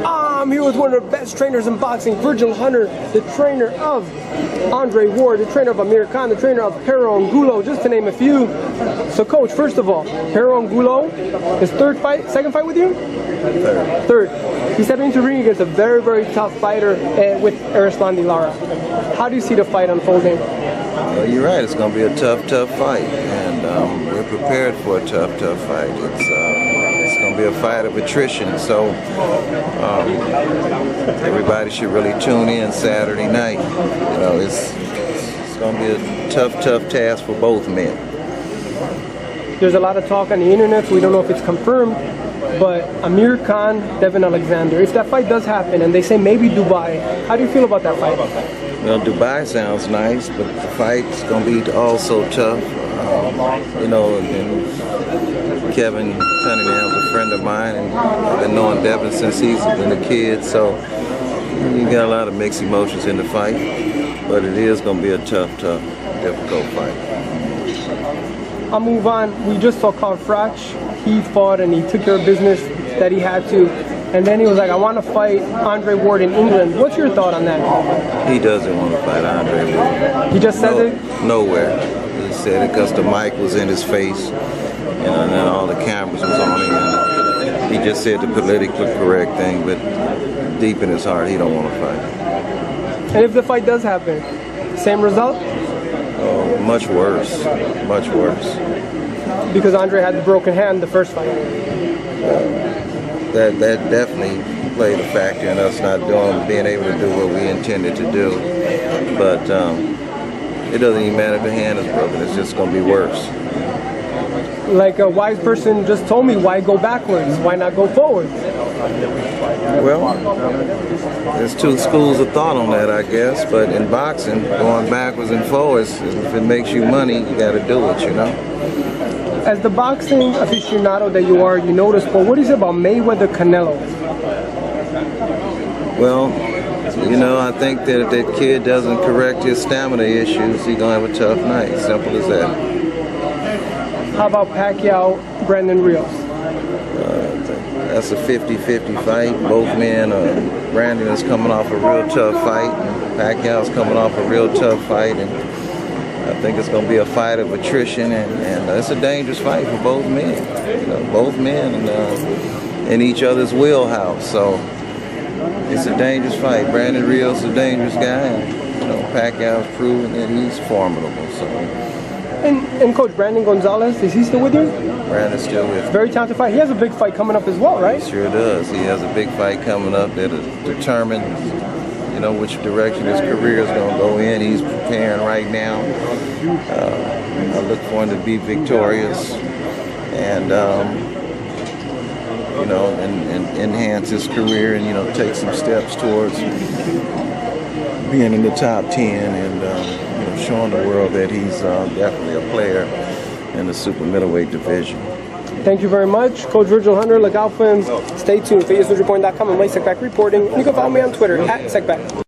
I'm here with one of the best trainers in boxing, Virgil Hunter, the trainer of Andre Ward, the trainer of Amir Khan, the trainer of Hero Angulo, just to name a few. So coach, first of all, Hero Angulo, his second fight with you? Third. He's stepping into the ring against a very, very tough fighter with Erislandy Lara. How do you see the fight unfolding? Well, you're right, it's going to be a tough fight, and we're prepared for a tough fight. It's going to be a fight of attrition, so everybody should really tune in Saturday night. You know, it's going to be a tough task for both men. There's a lot of talk on the internet, so we don't know if it's confirmed, but Amir Khan, Devin Alexander, if that fight does happen and they say maybe Dubai, how do you feel about that fight? Well, Dubai sounds nice, but the fight's going to be also tough. You know, and Kevin Cunningham's a friend of mine, and I've been knowing Devin since he's been a kid, so you got a lot of mixed emotions in the fight, but it is going to be a tough, difficult fight. I'll move on. We just saw Froch. He fought and he took care of business that he had to. And then he was like, I want to fight Andre Ward in England. What's your thought on that? He doesn't want to fight Andre Ward. He just says it? Nowhere. He said it because the mic was in his face, and then all the cameras was on him. And he just said the politically correct thing, but deep in his heart, he don't want to fight. And if the fight does happen, same result? Oh, much worse. Much worse. Because Andre had the broken hand the first fight. That definitely played a factor in us not being able to do what we intended to do. But it doesn't even matter if the hand is broken, it's just going to be worse. Like a wise person just told me, why go backwards? Why not go forward? Well, there's two schools of thought on that, I guess, but in boxing, going backwards and forwards, if it makes you money, you got to do it, you know? As the boxing aficionado that you are, you know the sport. What do you say about Mayweather-Canelo? Well, you know, I think that if that kid doesn't correct his stamina issues, he's going to have a tough night. Simple as that. How about Pacquiao-Brandon Rios? That's a 50-50 fight. Both men, Brandon is coming off a real tough fight, and Pacquiao's coming off a real tough fight, and I think it's going to be a fight of attrition, and it's a dangerous fight for both men. You know, both men in each other's wheelhouse, so it's a dangerous fight. Brandon Rios is a dangerous guy, and you know, Pacquiao's proven that he's formidable. So. And Coach, Brandon Gonzalez, is he still with you? Brandon's still with me. Very talented fight. He has a big fight coming up as well, right? He sure does. He has a big fight coming up that'll determine, you know, which direction his career is going to go in. He's preparing right now. I look for him to be victorious and, you know, and enhance his career and, you know, take some steps towards being in the top 10 and, you know, showing the world that he's definitely a player in the super middleweight division. Thank you very much. Coach Virgil Hunter, look out for him. Stay tuned for EsNews.com and my Secback reporting. And you can follow me on Twitter @Secback.